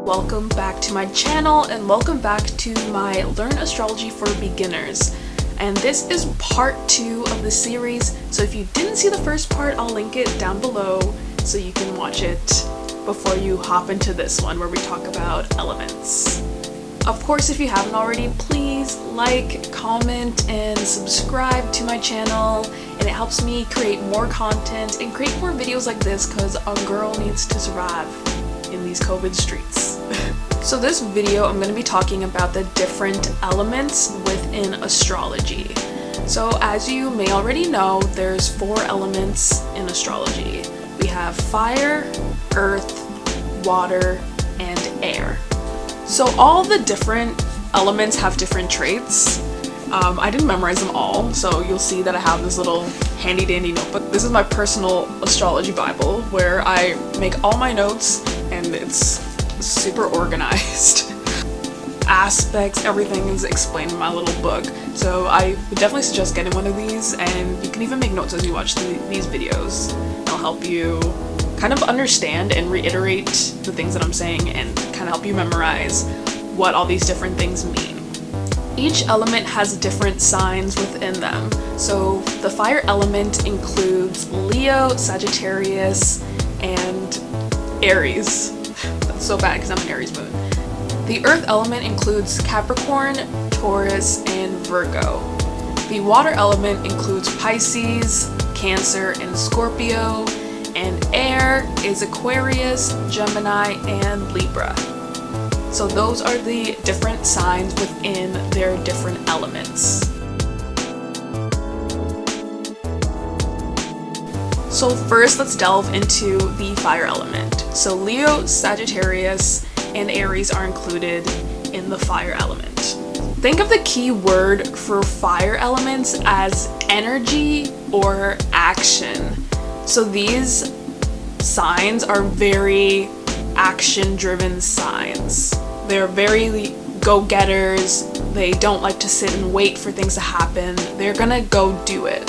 Welcome back to my channel and welcome back to my Learn Astrology for Beginners. And this is part 2 of the series, so if you didn't see the first part, I'll link it down below so you can watch it before you hop into this one where we talk about elements. Of course, if you haven't already, please like, comment, and subscribe to my channel, and it helps me create more content and create more videos like this because a girl needs to survive in these COVID streets. So this video, I'm going to be talking about the different elements within astrology. So as you may already know, there's 4 elements in astrology. We have fire, earth, water, and air. So all the different elements have different traits. I didn't memorize them all, so you'll see that I have this little handy dandy notebook. This is my personal astrology Bible where I make all my notes and it's super organized. Aspects, everything is explained in my little book. So I would definitely suggest getting one of these, and you can even make notes as you watch these videos. It'll help you kind of understand and reiterate the things that I'm saying and kind of help you memorize what all these different things mean. Each element has different signs within them. So the fire element includes Leo, Sagittarius, and Aries. That's so bad because I'm an Aries moon. The earth element includes Capricorn, Taurus, and Virgo. The water element includes Pisces, Cancer, and Scorpio. And air is Aquarius, Gemini, and Libra. So those are the different signs within their different elements. So first, let's delve into the fire element. So Leo, Sagittarius, and Aries are included in the fire element. Think of the key word for fire elements as energy or action. So these signs are very action-driven signs. They're very go-getters. They don't like to sit and wait for things to happen. They're gonna go do it.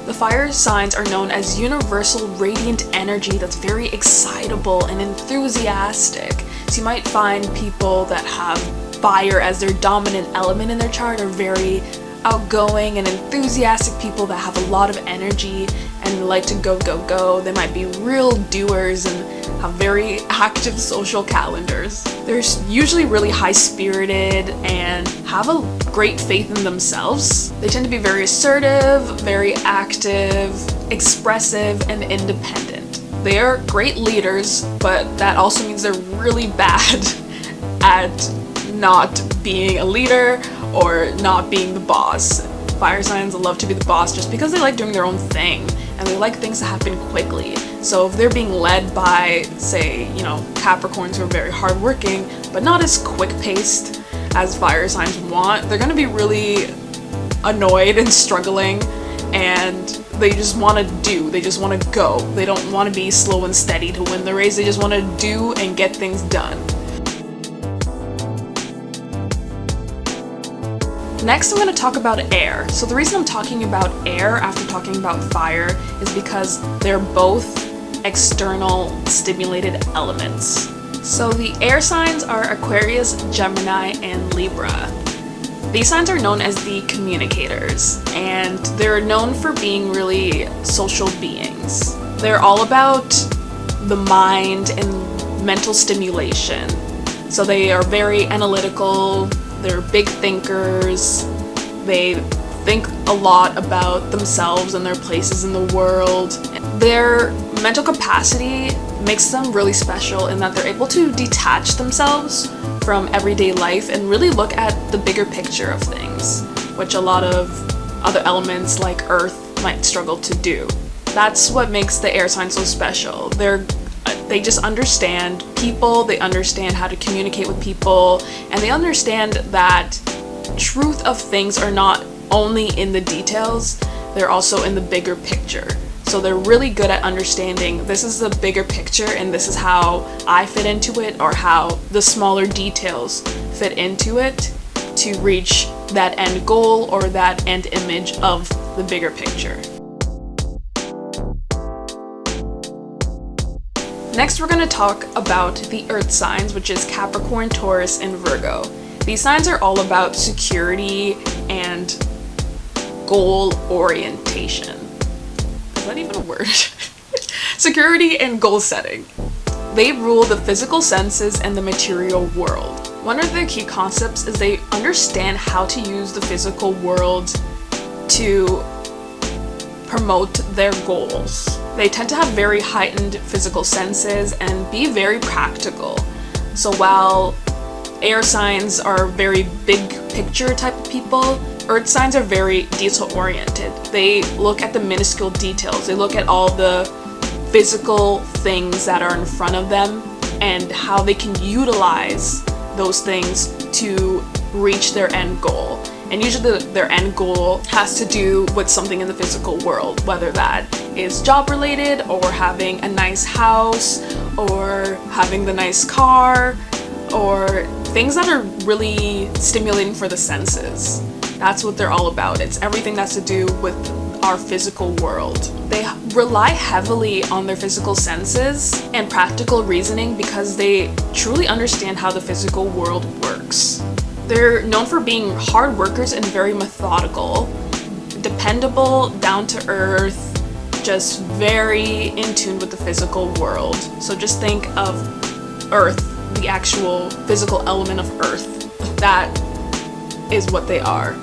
The fire signs are known as universal radiant energy that's very excitable and enthusiastic. So you might find people that have fire as their dominant element in their chart are very outgoing and enthusiastic people that have a lot of energy and like to go, go, go. They might be real doers and have very active social calendars. They're usually really high-spirited and have a great faith in themselves. They tend to be very assertive, very active, expressive, and independent. They are great leaders, but that also means they're really bad at not being a leader or not being the boss. Fire signs love to be the boss just because they like doing their own thing and they like things to happen quickly. So if they're being led by, say, Capricorns who are very hardworking but not as quick-paced as fire signs want, they're gonna be really annoyed and struggling, and they just want to do, they just want to go. They don't want to be slow and steady to win the race, they just want to do and get things done. Next, I'm going to talk about air. So the reason I'm talking about air after talking about fire is because they're both external stimulated elements. So the air signs are Aquarius, Gemini, and Libra. These signs are known as the communicators, and they're known for being really social beings. They're all about the mind and mental stimulation. So they are very analytical. They're big thinkers. They think a lot about themselves and their places in the world. Their mental capacity makes them really special in that they're able to detach themselves from everyday life and really look at the bigger picture of things, which a lot of other elements like Earth might struggle to do. That's what makes the air sign so special. They just understand people, they understand how to communicate with people, and they understand that truth of things are not only in the details, they're also in the bigger picture. So they're really good at understanding this is the bigger picture and this is how I fit into it, or how the smaller details fit into it to reach that end goal or that end image of the bigger picture. Next, we're going to talk about the earth signs, which is Capricorn, Taurus, and Virgo. These signs are all about security and goal orientation. Is that even a word? Security and goal setting. They rule the physical senses and the material world. One of their key concepts is they understand how to use the physical world to promote their goals. They tend to have very heightened physical senses and be very practical. So while air signs are very big picture type of people, earth signs are very detail oriented. They look at the minuscule details. They look at all the physical things that are in front of them and how they can utilize those things to reach their end goal. And usually their end goal has to do with something in the physical world, whether that is job related or having a nice house or having the nice car or things that are really stimulating for the senses. That's what they're all about. It's everything that's to do with our physical world. They rely heavily on their physical senses and practical reasoning because they truly understand how the physical world works. They're known for being hard workers and very methodical, dependable, down to earth, just very in tune with the physical world. So just think of Earth, the actual physical element of Earth. That is what they are.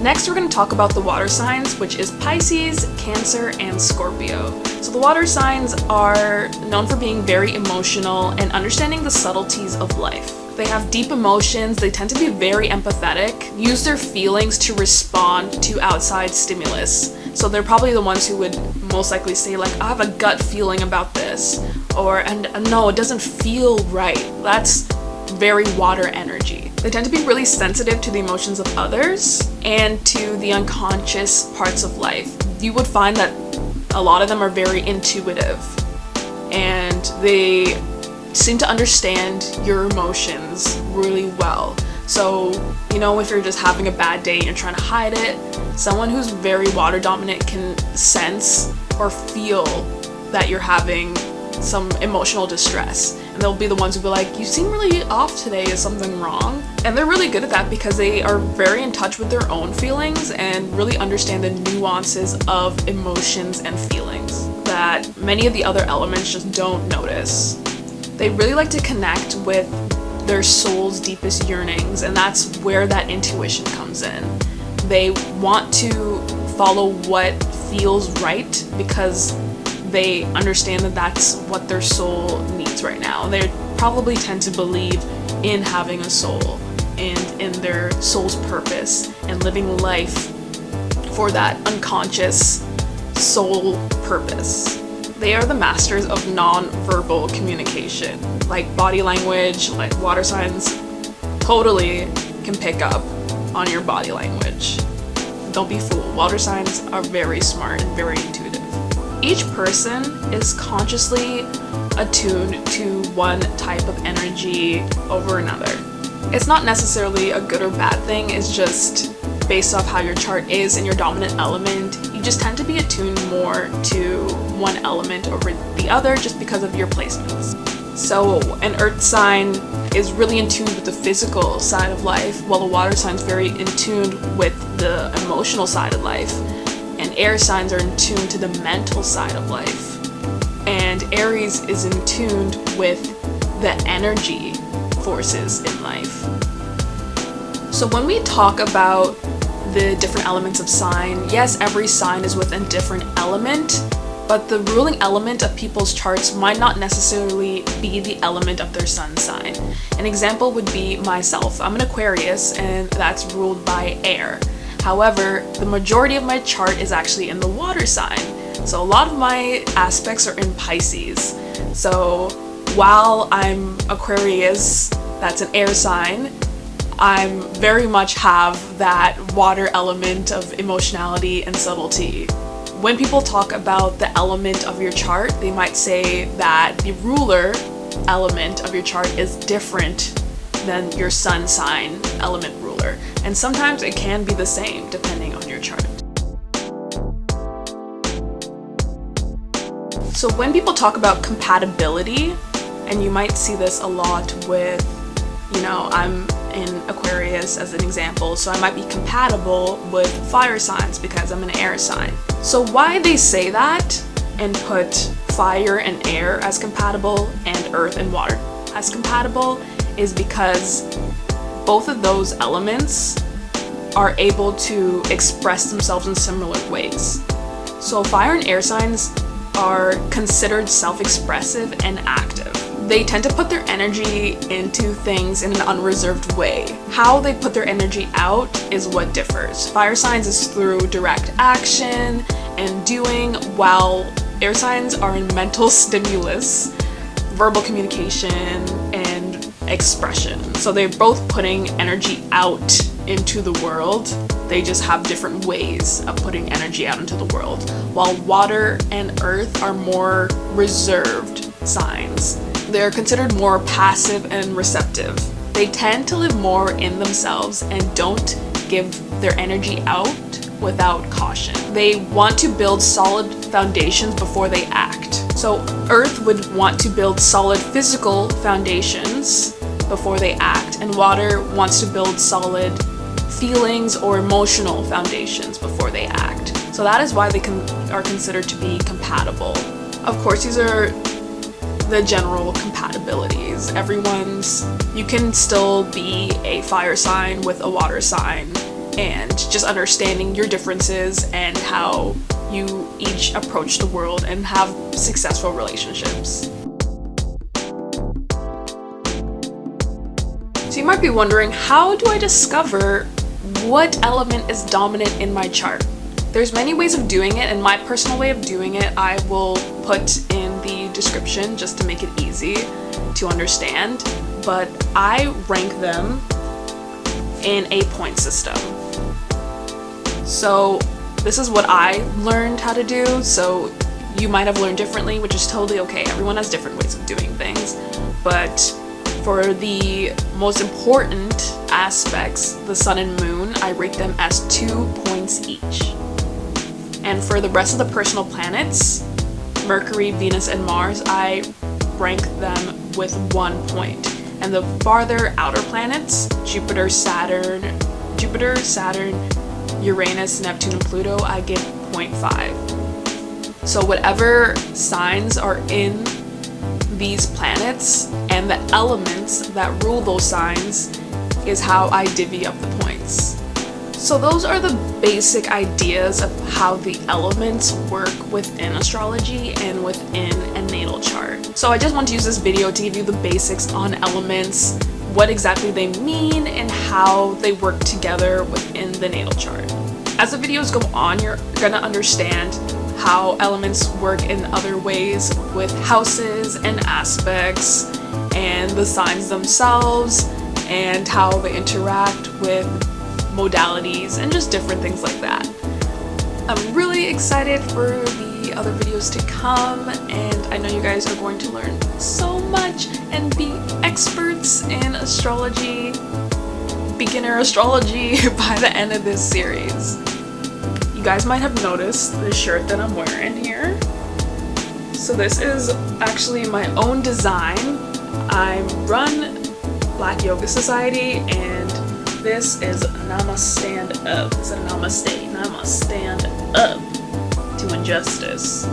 Next, we're going to talk about the water signs, which is Pisces, Cancer, and Scorpio. So the water signs are known for being very emotional and understanding the subtleties of life. They have deep emotions, they tend to be very empathetic, use their feelings to respond to outside stimulus. So they're probably the ones who would most likely say like, I have a gut feeling about this, or and no, it doesn't feel right. That's very water energy. They tend to be really sensitive to the emotions of others and to the unconscious parts of life. You would find that a lot of them are very intuitive and they seem to understand your emotions really well. So, you know, if you're just having a bad day and you're trying to hide it, someone who's very water dominant can sense or feel that you're having some emotional distress. And they'll be the ones who'll be like, you seem really off today, is something wrong? And they're really good at that because they are very in touch with their own feelings and really understand the nuances of emotions and feelings that many of the other elements just don't notice. They really like to connect with their soul's deepest yearnings, and that's where that intuition comes in. They want to follow what feels right because they understand that that's what their soul needs right now. They probably tend to believe in having a soul and in their soul's purpose and living life for that unconscious soul purpose. They are the masters of non-verbal communication, like body language, like water signs totally can pick up on your body language. Don't be fooled. Water signs are very smart and very intuitive. Each person is consciously attuned to one type of energy over another. It's not necessarily a good or bad thing, it's just based off how your chart is and your dominant element. You just tend to be attuned more to one element over the other just because of your placements. So an earth sign is really in tune with the physical side of life, while the water sign is very in tune with the emotional side of life. And air signs are in tune to the mental side of life. And Aries is in tune with the energy forces in life. So when we talk about the different elements of sign, yes, every sign is with a different element, but the ruling element of people's charts might not necessarily be the element of their sun sign. An example would be myself. I'm an Aquarius, and that's ruled by air. However, the majority of my chart is actually in the water sign. So a lot of my aspects are in Pisces. So while I'm Aquarius, that's an air sign, I very much have that water element of emotionality and subtlety. When people talk about the element of your chart, they might say that the ruler element of your chart is different than your sun sign element ruler. And sometimes it can be the same depending on your chart. So when people talk about compatibility, and you might see this a lot with, I'm in Aquarius as an example, so I might be compatible with fire signs because I'm an air sign. So why they say that and put fire and air as compatible and earth and water as compatible is because both of those elements are able to express themselves in similar ways. So fire and air signs are considered self-expressive and active. They tend to put their energy into things in an unreserved way. How they put their energy out is what differs. Fire signs is through direct action and doing, while air signs are in mental stimulus, verbal communication, and expression. So they're both putting energy out into the world. They just have different ways of putting energy out into the world. While water and earth are more reserved signs. They're considered more passive and receptive. They tend to live more in themselves and don't give their energy out without caution. They want to build solid foundations before they act. So earth would want to build solid physical foundations before they act, and water wants to build solid feelings or emotional foundations before they act. So that is why they are considered to be compatible. Of course, these are the general compatibilities. You can still be a fire sign with a water sign, and just understanding your differences and how you each approach the world and have successful relationships. So you might be wondering, how do I discover what element is dominant in my chart? There's many ways of doing it, and my personal way of doing it I will put in the description just to make it easy to understand, but I rank them in a point system. So this is what I learned how to do, so you might have learned differently, which is totally okay. Everyone has different ways of doing things, but for the most important aspects, the sun and moon, I rate them as 2 points each. And for the rest of the personal planets, Mercury, Venus, and Mars, I rank them with 1 point. And the farther outer planets, Jupiter, Saturn, Uranus, Neptune, and Pluto, I give 0.5. So whatever signs are in these planets and the elements that rule those signs is how I divvy up the points. So those are the basic ideas of how the elements work within astrology and within a natal chart. So I just want to use this video to give you the basics on elements, what exactly they mean, and how they work together within the natal chart. As the videos go on, you're gonna understand how elements work in other ways with houses and aspects and the signs themselves and how they interact with modalities and just different things like that. I'm really excited for the other videos to come, and I know you guys are going to learn so much and be experts in astrology, beginner astrology, by the end of this series. You guys might have noticed the shirt that I'm wearing here. So this is actually my own design. I run Black Yoga Society, and this is Namastand Up. It's a namaste. Namastand up to injustice.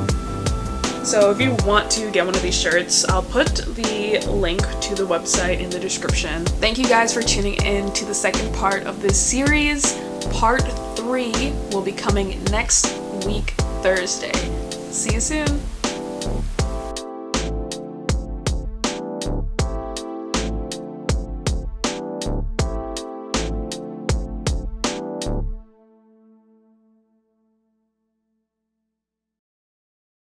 So if you want to get one of these shirts, I'll put the link to the website in the description. Thank you guys for tuning in to the second part of this series. Part 3 will be coming next week, Thursday. See you soon.